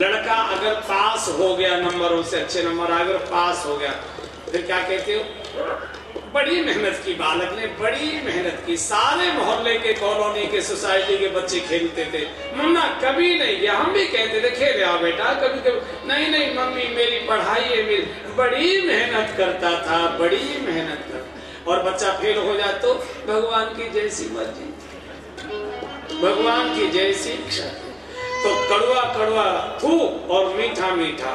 लड़का अगर पास हो गया, नंबरों से अच्छे नंबर अगर पास हो गया, फिर क्या कहते हो? बड़ी मेहनत की, बालक ने बड़ी मेहनत की। सारे मोहल्ले के, कॉलोनी के, सोसाइटी के बच्चे खेलते थे, मम्मा कभी नहीं गया। हम भी कहते थे खेल आओ बेटा, कभी कभी नहीं नहीं मम्मी मेरी पढ़ाई है, मेरी बड़ी मेहनत करता था, बड़ी मेहनत कर। और बच्चा फेल हो जाए तो भगवान की जैसी मर्जी, भगवान की जैसी इच्छा। तो कड़वा कड़वा थू और मीठा मीठा,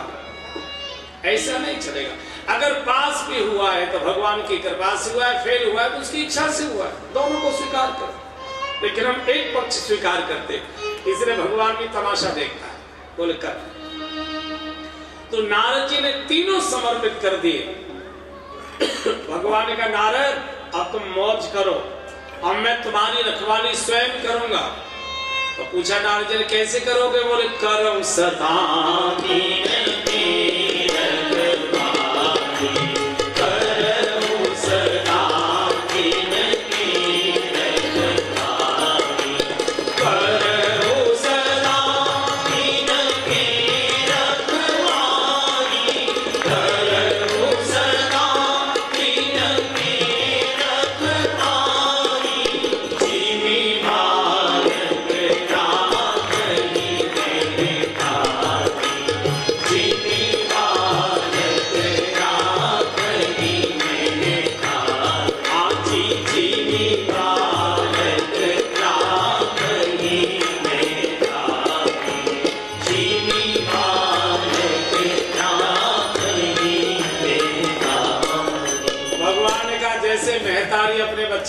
ऐसा नहीं चलेगा। अगर पास भी हुआ है तो भगवान की कृपा से हुआ है, फेल हुआ है तो उसकी इच्छा से हुआ है, दोनों को स्वीकार करो। लेकिन हम एक पक्ष स्वीकार करते, इसलिए भगवान भी तमाशा देखता है, बोले कर। तो नारद जी ने तीनों समर्पित कर दिए। भगवान का नारद अब तुम मौज करो, अब मैं तुम्हारी रखवाली स्वयं करूंगा। तो पूछा नारद जी कैसे करोगे? बोले करो सदा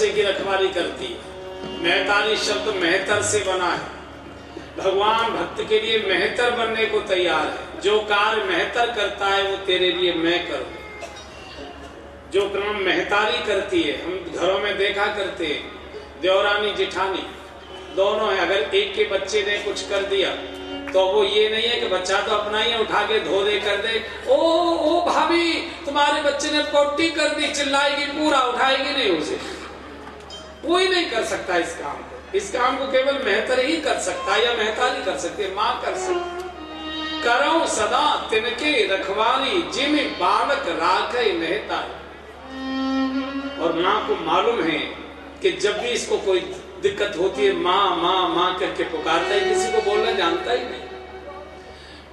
की रखवाली करती है। मेहतारी शब्द मेहतर से बना है। भगवान भक्त के लिए मेहतर बनने को तैयार है। जो कार्य मेहतर करता है वो तेरे लिए मैं करूं। जो क्रम मेहतारी करती है, हम घरों में देखा करते हैं, देवरानी जिठानी दोनों है। अगर एक के बच्चे ने कुछ कर दिया तो वो ये नहीं है कि बच्चा तो अपना ही उठा के धो दे कर दे, ओ भाभी तुम्हारे बच्चे ने पोटी कर दी, चिल्लाएगी, पूरा उठाएगी नहीं उसे। कोई नहीं कर सकता इस काम को। इस काम को केवल मेहतर ही कर सकता है, या मेहतारी कर सकती है, माँ कर सकती। करो सदा तिनके रखवाली, जिम बालक राखे मेहतारी। और माँ को मालूम है कि जब भी इसको कोई दिक्कत होती है, माँ माँ माँ करके पुकारता है, किसी को बोलना जानता ही नहीं।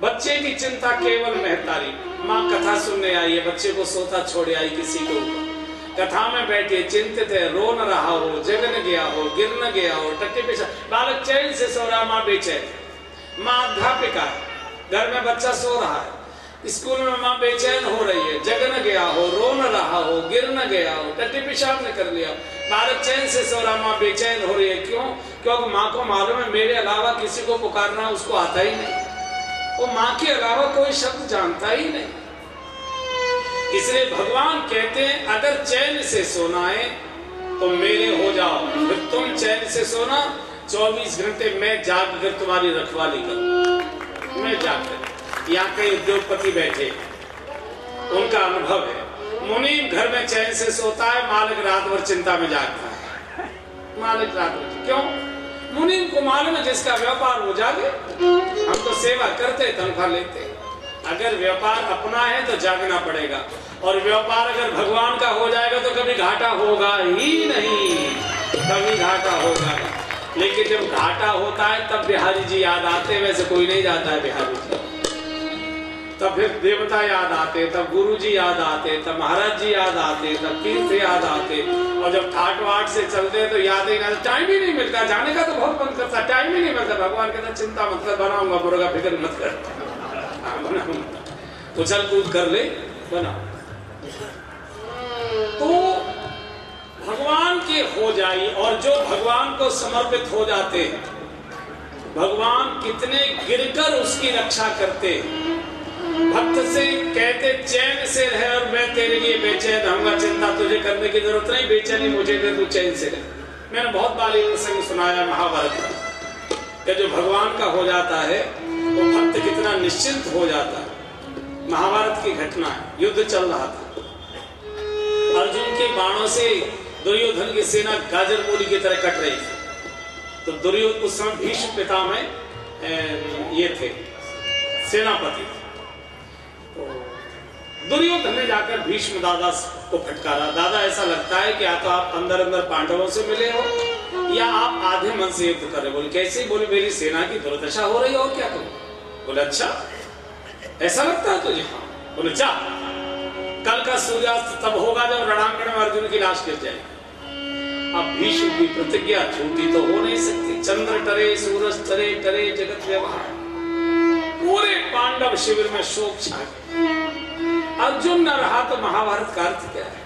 बच्चे की चिंता केवल मेहतारी। माँ कथा सुनने आई है, बच्चे को सोता छोड़े आई किसी के ऊपर, कथा में बैठे चिंतित है, रो न रहा हो, जगन गया हो, गिर न गया हो, टट्टी पिछा, बालक चैन से सो रहा, माँ बेचैन। माँ अध्यापिका है, घर में बच्चा सो रहा है, स्कूल में माँ बेचैन हो रही है, जगन गया हो, रो न रहा हो, गिर न गया हो, टट्टी पेशाब ने कर लिया, बालक चैन से सो रहा, माँ बेचैन हो रही है। क्यों? क्योंकि माँ को मालूम है मेरे अलावा किसी को पुकारना उसको आता ही नहीं, वो माँ के अलावा कोई शब्द जानता ही नहीं। इसलिए भगवान कहते हैं अगर चैन से सोना है तो मेरे हो जाओ, फिर तुम चैन से सोना, 24 घंटे मैं जाग कर तुम्हारी रखवाली करूं। मैं जाग कर, यहाँ कई उद्योगपति बैठे, उनका अनुभव है, मुनीम घर में चैन से सोता है, मालिक रात भर चिंता में जागता है। मालिक रात भर क्यों? मुनीम को मालूम है जिसका व्यापार वो जागे। हम तो सेवा करते, तनख्वाह लेते। अगर व्यापार अपना है तो जागना पड़ेगा, और व्यापार अगर भगवान का हो जाएगा तो कभी घाटा होगा ही नहीं, कभी घाटा होगा। लेकिन जब घाटा होता है तब बिहारी जी याद आते, वैसे कोई नहीं जाता है बिहारी जी। तब फिर देवता याद आते, तब गुरु जी याद आते, तब महाराज जी याद आते, तब तीर्थ याद आते। और जब ठाट वाट से चलते तो याद ही नहीं, टाइम ही नहीं मिलता, जाने का तो बहुत मन करता, टाइम ही नहीं मिलता। भगवान कहता चिंता मत कर, बनाऊंगा, मुर्गा फिक्र मत कर, उछल कूद कर ले, बना। तो भगवान के हो जाए, और जो भगवान को समर्पित हो जाते हैं, भगवान कितने गिरकर उसकी रक्षा करते। भक्त से कहते चैन से रहे और मैं तेरे लिए बेचैन रहूंगा, चिंता तुझे करने की जरूरत नहीं, बेचैनी मुझे दे, तू चैन से रहे। मैंने बहुत बार ये प्रसंग सुनाया महाभारत का, कि जो भगवान का हो जाता है वो भक्त कितना निश्चिंत हो जाता है। महाभारत की घटना है, युद्ध चल रहा था, अर्जुन के बाणों से दुर्योधन की सेना गाजर मूली की तरह कट रही थी। तो दुर्योधन उस समय भीष्म पितामह ये थे, सेनापति। तो दुर्योधन ने जाकर भीष्म दादा को फटकारा, दादा ऐसा लगता है कि या तो आप अंदर अंदर पांडवों से मिले हो या आप आधे मन से युद्ध कर रहे। बोले कैसे? बोले मेरी सेना की दुर्दशा हो रही है और क्या करूं। बोले अच्छा ऐसा लगता है तुझे? हाँ। बोले जा, कल का सूर्यास्त तब होगा जब रणांगण में अर्जुन की लाश गिर जाएगी। अब भीष्म की प्रतिज्ञा झूठी तो हो नहीं सकती। चंद्र टरे सूरज टरे टरे जगत व्यवहार। पूरे पांडव शिविर में शोक छा गया। अर्जुन न रहा तो महाभारत का अर्थ क्या है?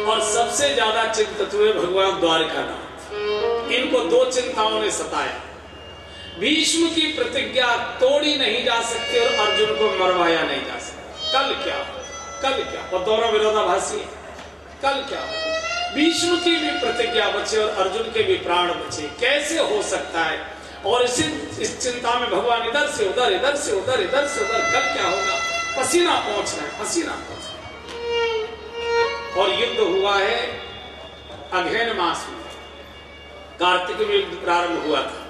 और सबसे ज्यादा चिंतित हुए भगवान द्वारकानाथ। इनको दो चिंताओं ने सताया। भीष्म की प्रतिज्ञा तोड़ी नहीं जा सकती और अर्जुन को मरवाया नहीं जा सकता। कल क्या, कल क्या? और दोनों विरोधाभासी। कल क्या? भीष्म की भी प्रतिज्ञा बचे और अर्जुन के भी प्राण बचे। कैसे हो सकता है? और इस चिंता में भगवान इधर से उधर, इधर से उधर, इधर से उधर। कल क्या होगा? पसीना पहुंच रहा है, पसीना पहुंच रहा है। और युद्ध हुआ है अघ्यन मास में। कार्तिक में युद्ध प्रारंभ हुआ था।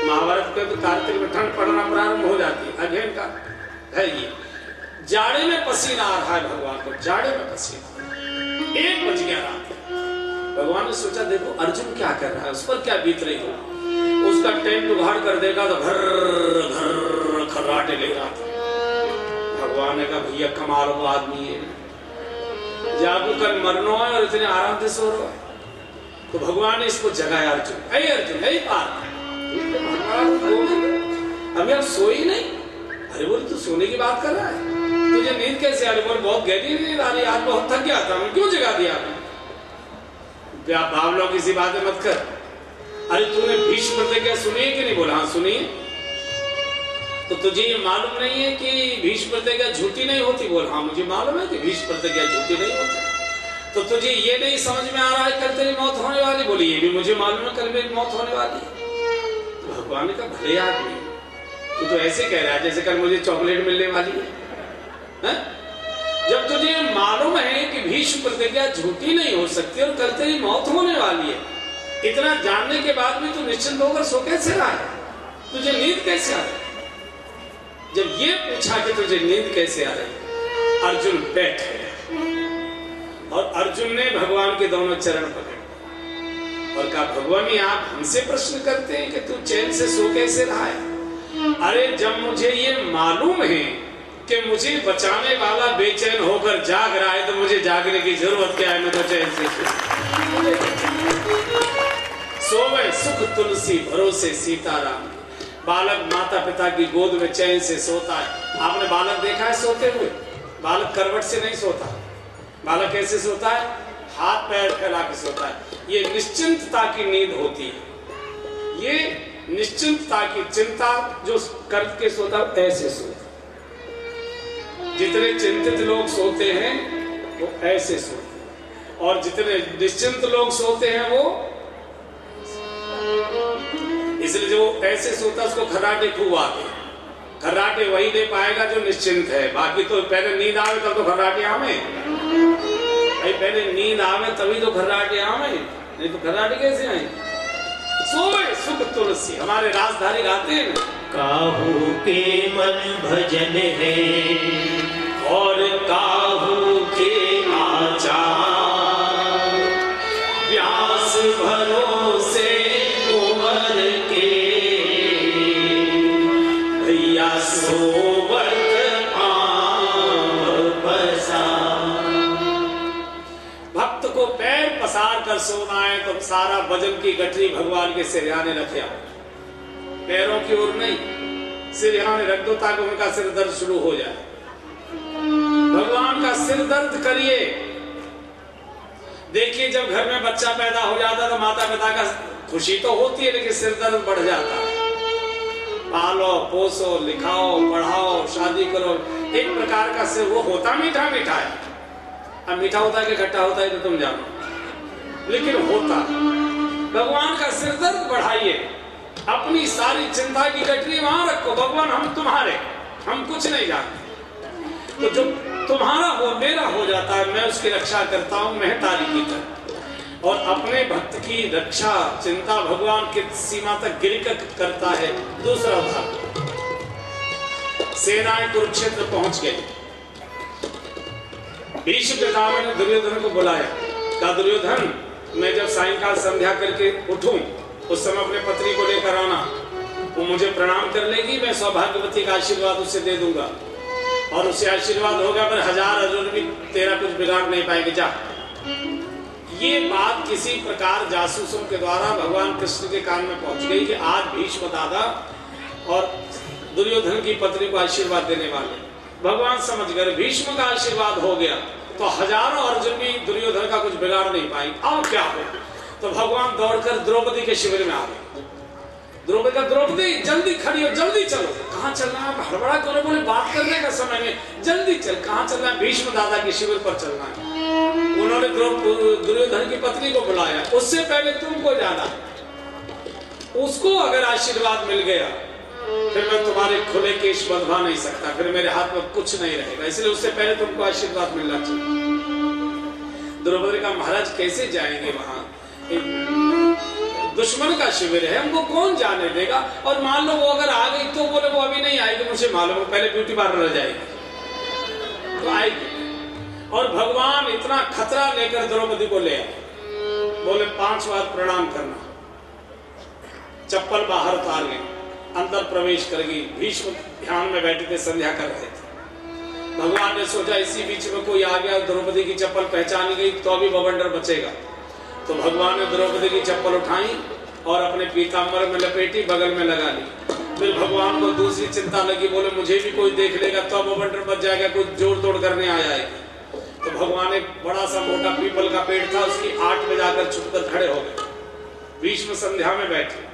महाभारत के तो कार्तिक में ठंड पड़ना प्रारंभ हो जाती है। अघ्यन का है ये। जाड़े में पसीना आ रहा है भगवान को, जाड़े में पसीना। 1 बज गया रात। भगवान ने सोचा देखो अर्जुन क्या कर रहा है, उस पर क्या बीत रही हो। उसका टेंट उघाड़ कर देगा तो भर भर खर्राटे ले रहा था। भगवान ने कहा भैया कमाल हो आदमी है, जागू कल मरनो है और इतने आराम से सो रहा है। तो भगवान ने इसको जगाया। अर्जुन ऐ अर्जुन ऐ पार, अभी आप सोई नहीं? अरे बोल तू सोने की बात कर रहा है, तुझे नींद कैसे आ रही? बोल बहुत गहरी नींद आ रही, आज बहुत थक गया था, क्यों जगा दिया आपने? बावलों किसी बातें मत कर। अरे तूने भीष्म प्रतिज्ञा सुनी है कि नहीं? बोला हाँ सुनी है। तो तुझे ये मालूम नहीं है कि भीष्म प्रतिज्ञा झूठी नहीं होती? बोल हाँ मुझे मालूम है कि भीष्म प्रतिज्ञा झूठी नहीं होती। तो तुझे ये नहीं समझ में आ रहा है कल तेरी मौत होने वाली? बोली ये भी मुझे मालूम है कल मेरी मौत होने वाली है। तो भगवान ने कहा भले आदमी, तू तो ऐसे कह रहा है जैसे कल मुझे चॉकलेट मिलने वाली है। जब तुझे मालूम है कि भीष्म प्रतिज्ञा झूठी नहीं हो सकती और कल तेरी मौत होने वाली है, इतना जानने के बाद भी तू निश्चिंत होकर सो कैसे रहा है? तुझे नींद कैसे आ रही? जब ये पूछा कि तुझे नींद कैसे आ रही, अर्जुन बैठे और अर्जुन ने भगवान के दोनों चरण पकड़े और कहा भगवान ये आप हमसे प्रश्न करते हैं कि तू चैन से सो कैसे रहा है? अरे जब मुझे ये मालूम है कि मुझे बचाने वाला बेचैन होकर जाग रहा है तो मुझे जागने की जरूरत क्या है? मैं तो चैन से सोवे सुख तुलसी भरोसे सीताराम। बालक माता पिता की गोद में चैन से सोता है। आपने बालक देखा है सोते हुए? बालक करवट से नहीं सोता। बालक कैसे सोता है? हाथ पैर फैला के सोता है। ये निश्चिंतता की नींद होती है। ये निश्चिंतता की चिंता जो करके सोता है ऐसे सोता। जितने चिंतित लोग सोते हैं वो ऐसे सोते हैं और जितने निश्चिंत लोग सोते हैं वो इसलिए जो ऐसे सोता उसको खर्राटे खूब आते हैं। खर्राटे वही दे पाएगा जो निश्चिंत है। बाकी तो पहले नींद आवे तब तो खर्राटे आवे भाई, पहले नींद आवे तभी तो खर्राटे आवे, नहीं तो खर्राटे कैसे आए? सोए सुख तुलसी। हमारे राजधारी गाते हैं ना, काहू के मन भजन है और काहू के आचार, व्यास भरोसे उमर के भैया सोवत आम पसार। भक्त को पैर पसार कर सोना है तो सारा वजन की गठरी भगवान के सिरहाने रखे आओ, पैरों की ओर नहीं, सिरहाने रख दो ताकि उनका सिर दर्द शुरू हो जाए। भगवान का सिर दर्द करिए। देखिए जब घर में बच्चा पैदा हो जाता तो माता पिता का खुशी तो होती है लेकिन सिर दर्द बढ़ जाता है। पालो पोसो लिखाओ पढ़ाओ शादी करो, एक प्रकार का सिर वो होता मीठा मीठा है। अब मीठा होता है कि खट्टा होता है तो तुम जानो, लेकिन होता। भगवान का सिर दर्द बढ़ाइए, अपनी सारी चिंता की गठरी वहां रखो। भगवान हम तुम्हारे, हम कुछ नहीं जानते। तो जो तुम्हारा हो मेरा हो जाता है, मैं उसकी रक्षा करता हूं महतारी की तरह। और अपने भक्त की रक्षा चिंता भगवान किस सीमा तक गिर करता है। दूसरा भाग सेनाएं कुरुक्षेत्र पहुंच गई। भीष्म पितामह ने दुर्योधन को बुलाया, कहा दुर्योधन मैं जब सायंकाल संध्या करके उठूं उस समय अपने पत्नी को लेकर आना, वो मुझे प्रणाम कर लेगी, मैं सौभाग्यवती का आशीर्वाद उसे दे दूंगा और उससे आशीर्वाद होगा पर 1000 अर्जुन भी तेरा कुछ बिगाड़ नहीं पाएंगे, जा। ये बात किसी प्रकार जासूसों के द्वारा भगवान कृष्ण के कान में पहुंच गई कि आज भीष्म दादा और दुर्योधन की पत्नी को आशीर्वाद देने वाले। भगवान समझ गए भीष्म का आशीर्वाद हो गया तो 1000 अर्जुन भी दुर्योधन का कुछ बिगाड़ नहीं पाएंगे, अब क्या हो। तो भगवान दौड़कर द्रौपदी के शिविर में आ गए। द्रौपदी जल्दी खड़ी हो, जल्दी चलो। कहाँ चलना है, हड़बड़ा करो, बोले बात करने का समय में, जल्दी चल। कहाँ चलना है, भीष्म दादा के शिविर पर चलना है। उन्होंने दुर्योधन की पत्नी को बुलाया, उससे पहले तुमको जाना, उसको अगर आशीर्वाद मिल गया फिर मैं तुम्हारे खुले केश बंधवा नहीं सकता, फिर मेरे हाथ में कुछ नहीं रहेगा, इसलिए उससे पहले तुमको आशीर्वाद मिलना चाहिए। द्रौपदी का महाराज कैसे जाएंगे वहां, दुश्मन का शिविर है, हमको कौन जाने देगा। और मान लो वो अगर आ गई तो बोले वो अभी नहीं आएगी, मुझे मालूम है पहले ब्यूटी पार्लर जाएगी तो आएगी। और भगवान इतना खतरा लेकर द्रौपदी को ले आए, बोले 5 बार प्रणाम करना, चप्पल बाहर उतार गई, अंदर प्रवेश कर गई। भीष्म ध्यान में बैठे थे, संध्या कर रहे थे। भगवान ने सोचा इसी बीच में कोई आ गया, द्रौपदी की चप्पल पहचानी गई तो अभी बवंडर बचेगा। तो भगवान ने द्रौपदी की चप्पल उठाई और अपने पीतांबर में लपेटी, बगल में लगा ली। फिर भगवान को दूसरी चिंता लगी, बोले मुझे भी कोई देख लेगा तो बवंडर बच जाएगा, कोई जोड़ तोड़ करने आ जाएगा। तो भगवान एक बड़ा सा मोटा पीपल का पेड़ था, उसकी 8 में जाकर छुपकर खड़े हो गए। भीष्म संध्या में बैठे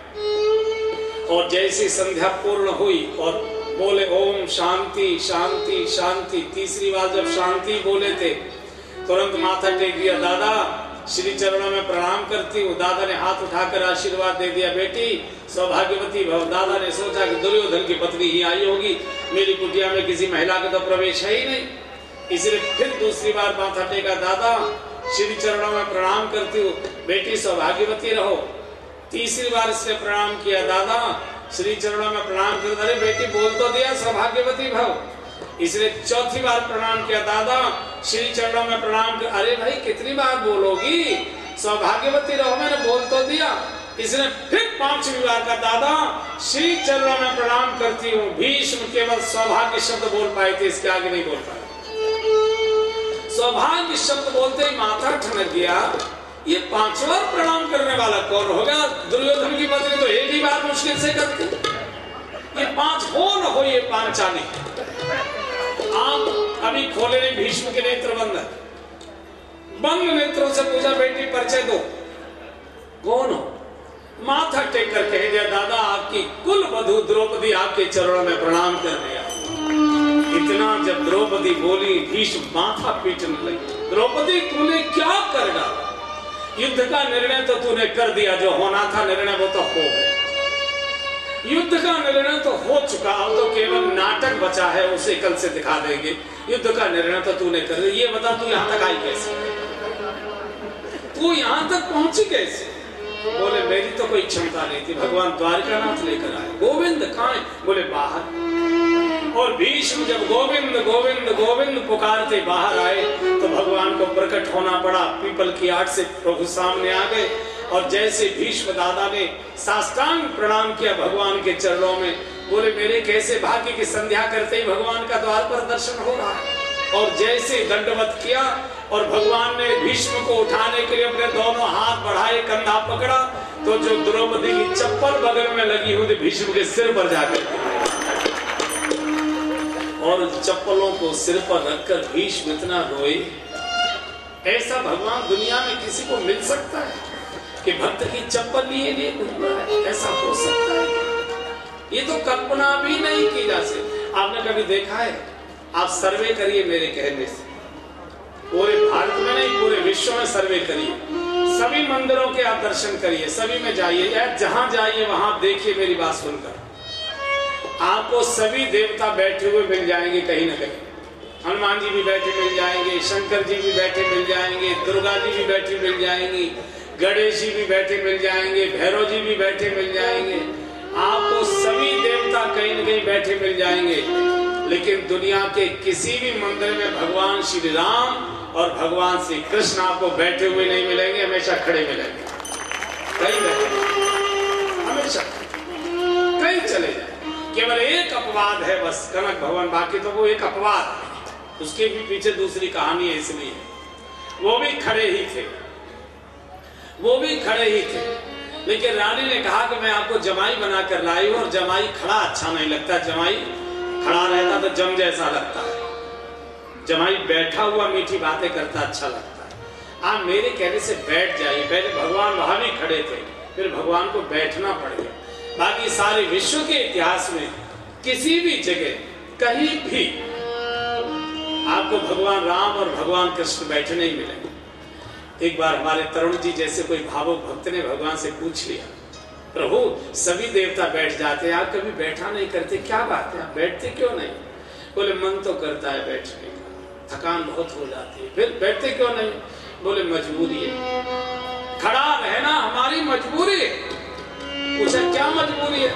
और जैसी संध्या पूर्ण हुई और बोले ओम शांति शांति शांति, तीसरी बार जब शांति बोले थे तुरंत माथा टेक दिया, दादा श्री चरणों में प्रणाम करती हूँ। दादा ने हाथ उठाकर आशीर्वाद दे दिया, बेटी सौभाग्यवती भव। दादा ने सोचा कि दुर्योधन की पत्नी ही आई होगी, मेरी कुटिया में किसी महिला का तो प्रवेश है ही नहीं, इसलिए फिर दूसरी बार माथा टेका, दादा श्री चरणों में प्रणाम करती हूँ, बेटी सौभाग्यवती रहो। तीसरी बार इसने प्रणाम किया, दादा श्री चरणों में प्रणाम कर, अरे बेटी बोल तो दिया सौभाग्यवती भव। इसलिए चौथी बार प्रणाम किया, दादा श्री चरणों में प्रणाम कर, अरे भाई कितनी बार बोलोगी, सौभाग्यवती रहो, मैंने बोल तो दिया। इसने फिर 5वीं बार का, दादा श्री चरणों में प्रणाम करती हूँ। भीष्म केवल सौभाग्य शब्द बोल पाए थे, इसके आगे नहीं बोल पाए। सौभाग्य शब्द बोलते ही माथा ठनक गया, ये 5 बार प्रणाम करने वाला कौन होगा। दुर्योधन की पत्नी तो एक ही बार मुश्किल से करती, ये 5 हो न हो, ये 5 चाली। आप अभी खोले नहीं भीष्म के नेत्र बंद नेत्रों से पूछा, बेटी परिचय दो, कौन हो। माथा टेक कर कह दिया, दादा आपकी कुल वधू द्रौपदी आपके चरणों में प्रणाम कर दिया। इतना जब द्रौपदी बोली भीष्म माथा पीटने लगी, द्रौपदी तूने क्या कर डाला, युद्ध का निर्णय तो तूने कर दिया, जो होना था निर्णय वो तो हो गया, युद्ध का निर्णय तो हो चुका, अब तो केवल नाटक बचा है, उसे कल से दिखा देंगे। युद्ध का निर्णय तो तूने कर दिया, ये बता तू यहाँ तक आई कैसे, तू यहाँ तक पहुंची कैसे। बोले मेरी तो कोई क्षमता नहीं थी, भगवान द्वारकानाथ लेकर आए। गोविंद कहाँ है, बोले बाहर। और भीष्म जब गोविंद गोविंद गोविंद पुकारते बाहर आए तो भगवान को प्रकट होना पड़ा, पीपल की आड़ से प्रभु सामने आ गए। और जैसे भीष्म दादा ने साष्टांग प्रणाम किया भगवान के चरणों में, बोले मेरे कैसे भाग्य की संध्या करते ही भगवान का द्वार पर दर्शन हो रहा है। और जैसे दंडवत किया और भगवान ने भीष्म को उठाने के लिए अपने दोनों हाथ बढ़ाए, कंधा पकड़ा, तो जो द्रौपदी की चप्पल बगल में लगी हुई थी भीष्म के सिर पर जाकर, और चप्पलों को सिर पर रखकर भीष्म इतना रोए। ऐसा भगवान दुनिया में किसी को मिल सकता है कि भक्त की चप्पल लिए लिए घूम रहा है, ऐसा हो सकता है? ये तो कल्पना भी नहीं की जा सकती। आपने कभी देखा है? आप सर्वे करिए मेरे कहने से, पूरे भारत में नहीं पूरे विश्व में सर्वे करिए, सभी मंदिरों के आप दर्शन करिए, सभी में जाइए, या जहां जाइए वहां देखिए मेरी बात सुनकर, आपको सभी देवता बैठे हुए मिल जाएंगे कहीं ना कहीं। हनुमान जी भी बैठे मिल जाएंगे, शंकर जी भी बैठे मिल जाएंगे, दुर्गा जी भी बैठी मिल जाएंगी, गणेश जी भी बैठे मिल जाएंगे, भैरव जी भी बैठे मिल जाएंगे, आपको सभी देवता कहीं न कहीं बैठे मिल जाएंगे। लेकिन दुनिया के किसी भी मंदिर में भगवान श्री राम और भगवान श्री कृष्ण आपको बैठे हुए नहीं मिलेंगे, हमेशा खड़े मिलेंगे। कहीं बैठे हमेशा कहीं चले जाए। केवल एक अपवाद है बस कनक भवन, बाकी तो वो एक अपवाद है, उसके भी पीछे दूसरी कहानी है, इसलिए वो भी खड़े ही थे, वो भी खड़े ही थे। लेकिन रानी ने कहा कि मैं आपको जमाई बनाकर लाई हूं, और जमाई खड़ा अच्छा नहीं लगता, जमाई खड़ा रहता तो जम जैसा लगता है, जमाई बैठा हुआ मीठी बातें करता अच्छा लगता है। आप मेरे कहने से बैठ जाइए। पहले भगवान वहां भी खड़े थे, फिर भगवान को बैठना पड़ गया। बाकी सारे विश्व के इतिहास में किसी भी जगह कहीं भी आपको भगवान राम और भगवान कृष्ण बैठे नहीं मिलेंगे। एक बार हमारे तरुण जी जैसे कोई भावुक भक्त ने भगवान से पूछ लिया, प्रभु सभी देवता बैठ जाते हैं, आप कभी बैठा नहीं करते, क्या बात है, आप बैठते क्यों नहीं? बोले मन तो करता है बैठने का, थकान बहुत हो जाती है, फिर बैठते क्यों नहीं? बोले मजबूरी है, खड़ा रहना हमारी मजबूरी है। पूछा क्या मजबूरी है?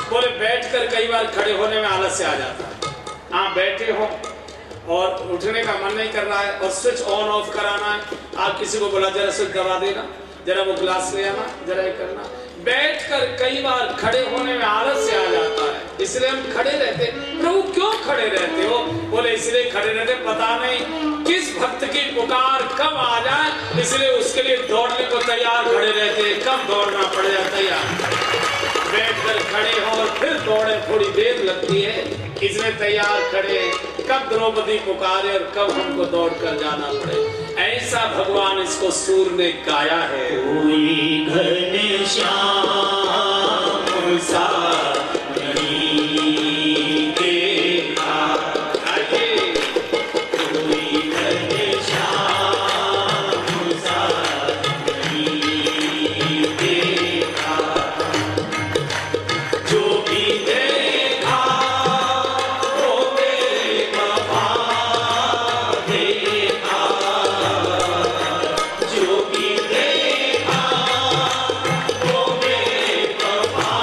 बोले बैठकर कई बार खड़े होने में आलस से आ जाता है। आप बैठे हो और उठने का मन नहीं कर रहा है, और स्विच ऑन ऑफ कराना है, आप किसी को बोला जरा स्विच दबा देना, जरा वो ग्लास ले आना, जरा ये करना। बैठकर कई बार खड़े होने में आलस से आ जाता है, इसलिए हम खड़े रहते। प्रभु क्यों खड़े रहते हो? बोले इसलिए खड़े रहते, पता नहीं किस भक्त की पुकार कब आ जाए, इसलिए उसके लिए दौड़ने को तैयार खड़े रहते, कब दौड़ना पड़ जाए तैयार। बैठकर खड़े हो और फिर दौड़े, थोड़ी देर लगती है, इसलिए तैयार खड़े, कब द्रौपदी पुकारे और कब हमको दौड़ कर जाना पड़े। ऐसा भगवान इसको सूर ने गाया है। कोई घनश्याम सा नहीं देखा, कोई घनश्याम सा नहीं देखा, जो भी देखा वो बेवफा देखा, जो भी देखा वो बेवफा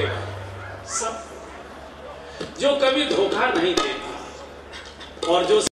धोखेबाज, सब जो कभी धोखा नहीं देता और जो